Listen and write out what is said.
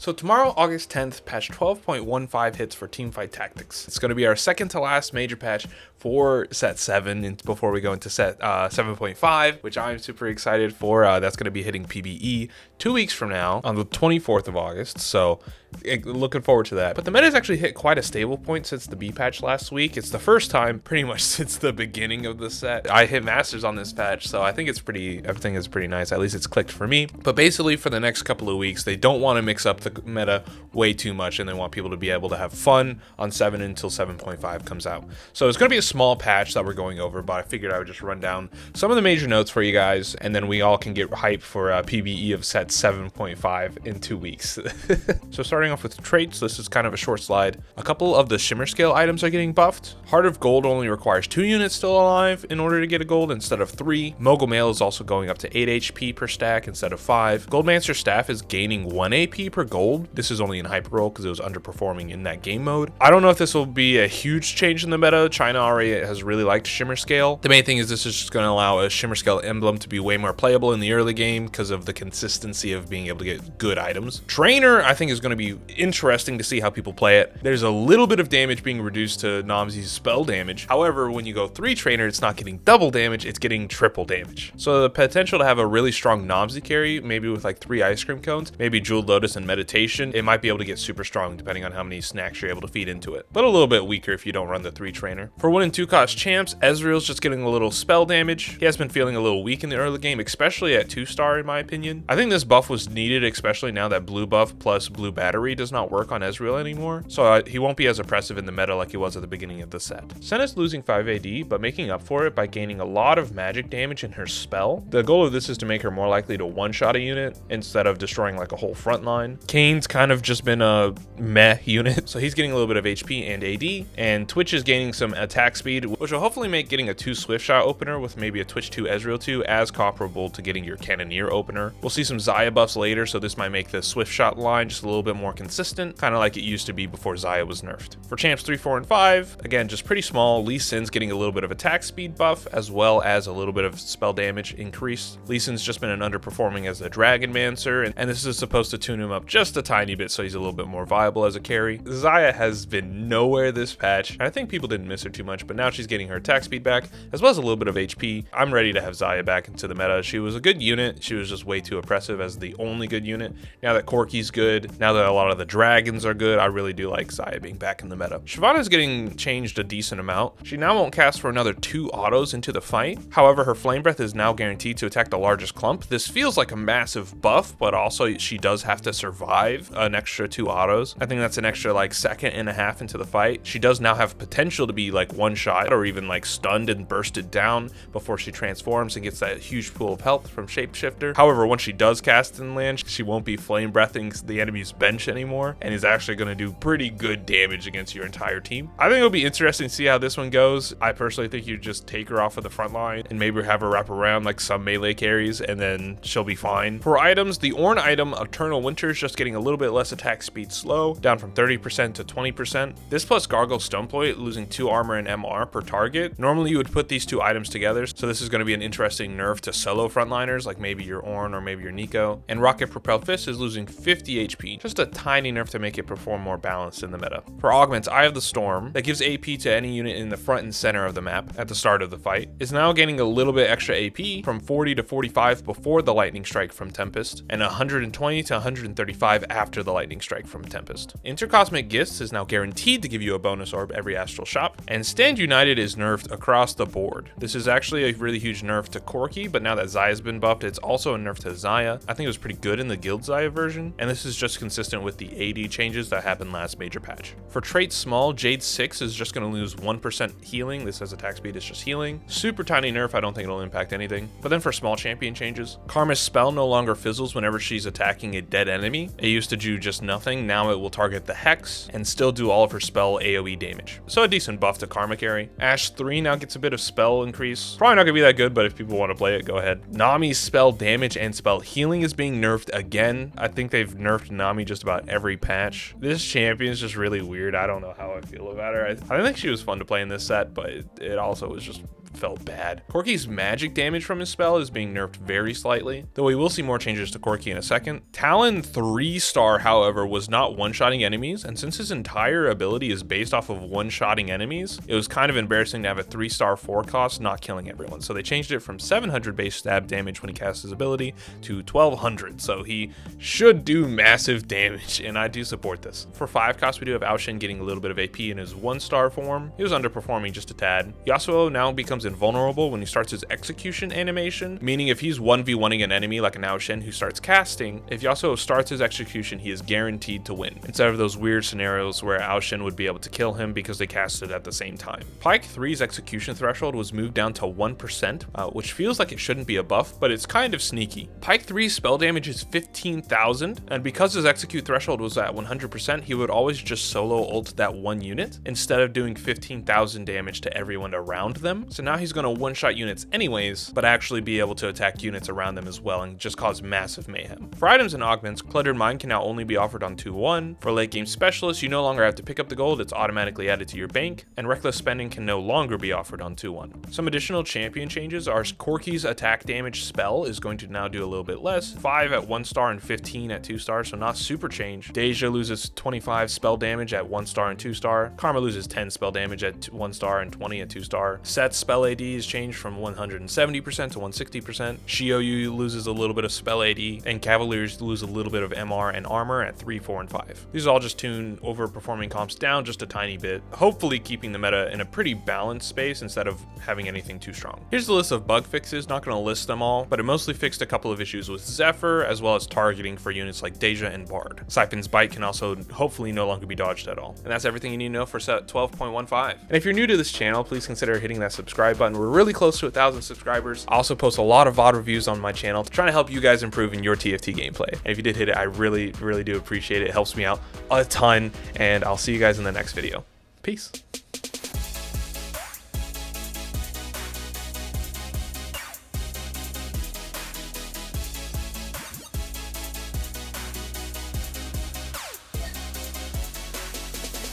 So tomorrow, August 10th, patch 12.15 hits for Teamfight Tactics. It's going to be our second to last major patch for set 7 and before we go into set 7.5, which I'm super excited for. That's going to be hitting PBE 2 weeks from now on the 24th of August. So looking forward to that. But the meta has actually hit quite a stable point since the B patch last week. It's the first time pretty much since the beginning of the set I hit masters on this patch, so I think everything is pretty nice. At least it's clicked for me. But basically for the next couple of weeks, they don't want to mix up the meta way too much, and they want people to be able to have fun on 7 until 7.5 comes out. So it's going to be a small patch that we're going over, but I figured I would just run down some of the major notes for you guys, and then we all can get hyped for PBE of set 7.5 in 2 weeks. So starting off with traits, this is kind of a short slide. A couple of the shimmer scale items are getting buffed. Heart of Gold only requires 2 units still alive in order to get a gold instead of 3. Mogul Mail is also going up to 8 HP per stack instead of 5. Goldmancer Staff is gaining 1 AP per gold. This is only in Hyper Roll because it was underperforming in that game mode. I don't know if this will be a huge change in the meta. China already has really liked Shimmer Scale. The main thing is this is just going to allow a Shimmer Scale emblem to be way more playable in the early game because of the consistency of being able to get good items. Trainer, I think, is going to be interesting to see how people play it. There's a little bit of damage being reduced to Nomzi's spell damage. However, when you go 3 Trainer, it's not getting double damage, it's getting triple damage. So the potential to have a really strong Nomzi carry, maybe with like 3 ice cream cones, maybe Jeweled Lotus and Meditation, it might be able to get super strong depending on how many snacks you're able to feed into it. But a little bit weaker if you don't run the 3 Trainer. For 1 and 2 cost champs, Ezreal's just getting a little spell damage. He has been feeling a little weak in the early game, especially at 2-star in my opinion. I think this buff was needed, especially now that blue buff plus blue battery does not work on Ezreal anymore. So he won't be as oppressive in the meta like he was at the beginning of the set. Senna's losing 5 AD, but making up for it by gaining a lot of magic damage in her spell. The goal of this is to make her more likely to one-shot a unit instead of destroying like a whole front line. Kane's kind of just been a meh unit, so he's getting a little bit of HP and AD, and Twitch is gaining some attack speed, which will hopefully make getting a 2 Swift Shot opener with maybe a Twitch 2 Ezreal 2 as comparable to getting your Cannoneer opener. We'll see some Xayah buffs later, so this might make the Swift Shot line just a little bit more consistent, kind of like it used to be before Xayah was nerfed. For champs 3, 4, and 5, again, just pretty small. Lee Sin's getting a little bit of attack speed buff as well as a little bit of spell damage increase. Lee Sin's just been an underperforming as a Dragon Mancer, and this is supposed to tune him up just a tiny bit so he's a little bit more viable as a carry. Xayah has been nowhere this patch, and I think people didn't miss her too much, but now she's getting her attack speed back as well as a little bit of HP. I'm ready to have Xayah back into the meta. She was a good unit. She was just way too oppressive as the only good unit. Now that Corki's good, now that a lot of the dragons are good, I really do like Xayah being back in the meta. Shyvana's getting changed a decent amount. She now won't cast for another 2 autos into the fight. However, her Flame Breath is now guaranteed to attack the largest clump. This feels like a massive buff, but also she does have to survive an extra 2 autos. I think that's an extra like 1.5 seconds into the fight. She does now have potential to be like one shot or even like stunned and bursted down before she transforms and gets that huge pool of health from Shapeshifter. However, once she does cast and land, she won't be flame breathing the enemy's bench anymore and is actually going to do pretty good damage against your entire team. I think it'll be interesting to see how this one goes. I personally think you just take her off of the front line and maybe have her wrap around like some melee carries and then she'll be fine. For items, the Ornn item Eternal Winter is just getting a little bit less attack speed slow, down from 30% to 20%. This plus Gargle Stoneploy losing 2 armor and MR per target. Normally you would put these 2 items together, so this is going to be an interesting nerf to solo frontliners like maybe your Ornn or maybe your Nico. And Rocket Propel Fist is losing 50 HP, just a tiny nerf to make it perform more balanced in the meta. For Augments, Eye of the Storm, that gives AP to any unit in the front and center of the map at the start of the fight, is now gaining a little bit extra AP from 40 to 45 before the Lightning Strike from Tempest, and 120 to 135 after the Lightning Strike from Tempest. Intercosmic Gifts is now guaranteed to give you a bonus orb every Astral Shop, and Stand United is nerfed across the board. This is actually a really huge nerf to Corki, but now that Xayah's been buffed, it's also a nerf to Xayah. I think it was pretty good in the Guild Xayah version, and this is just consistent with the AD changes that happened last major patch. For traits small, Jade 6 is just going to lose 1% healing. This has attack speed, it's just healing. Super tiny nerf, I don't think it'll impact anything. But then for small champion changes, Karma's spell no longer fizzles whenever she's attacking a dead enemy. It used to do just nothing, now it will target the Hex and still do all of her spell AoE damage. So a decent buff to Karma carry. Ashe 3 now gets a bit of spell increase. Probably not going to be that good, but if people want to play it, go ahead. Nami's spell damage and spell healing is being nerfed again. I think they've nerfed Nami just about every patch. This champion is just really weird. I don't know how I feel about her. I think she was fun to play in this set, but it also was just felt bad. Corki's magic damage from his spell is being nerfed very slightly, though we will see more changes to Corki in a second. Talon 3-star, however, was not one-shotting enemies, and since his entire ability is based off of one-shotting enemies, it was kind of embarrassing to have a 3-star 4 cost not killing everyone. So they changed it from 700 base stab damage when he casts his ability to 1200, so he should do massive damage, and I do support this. For 5 cost, we do have Aoshin getting a little bit of AP in his 1-star form. He was underperforming just a tad. Yasuo now becomes invulnerable when he starts his execution animation, meaning if he's 1v1ing an enemy like an Aoshin who starts casting, if Yasuo starts his execution, he is guaranteed to win, instead of those weird scenarios where Aoshin would be able to kill him because they casted at the same time. Pyke 3's execution threshold was moved down to 1%, which feels like it shouldn't be a buff, but it's kind of sneaky. Pyke 3's spell damage is 15,000, and because his execute threshold was at 100%, he would always just solo ult that one unit instead of doing 15,000 damage to everyone around them. So now he's going to one-shot units anyways, but actually be able to attack units around them as well and just cause massive mayhem. For items and augments, Cluttered Mind can now only be offered on 2-1. For late game specialists, you no longer have to pick up the gold, it's automatically added to your bank, and reckless spending can no longer be offered on 2-1. Some additional champion changes are Corki's attack damage spell is going to now do a little bit less, 5 at 1-star and 15 at 2-star, so not super change. Deja loses 25 spell damage at 1-star and 2-star. Karma loses 10 spell damage at 1-star and 20 at 2-star. Set's spell AD is changed from 170% to 160%. Shioyu loses a little bit of spell AD, and Cavaliers lose a little bit of MR and armor at 3, 4, and 5. These all just tune overperforming comps down just a tiny bit, hopefully keeping the meta in a pretty balanced space instead of having anything too strong. Here's the list of bug fixes, not going to list them all, but it mostly fixed a couple of issues with Zephyr, as well as targeting for units like Deja and Bard. Siphon's Bite can also hopefully no longer be dodged at all. And that's everything you need to know for set 12.15. And if you're new to this channel, please consider hitting that subscribe button. We're really close to 1,000 subscribers. I also post a lot of VOD reviews on my channel, trying to help you guys improve in your TFT gameplay. And if you did hit it, I really do appreciate it. It helps me out a ton, and I'll see you guys in the next video. Peace.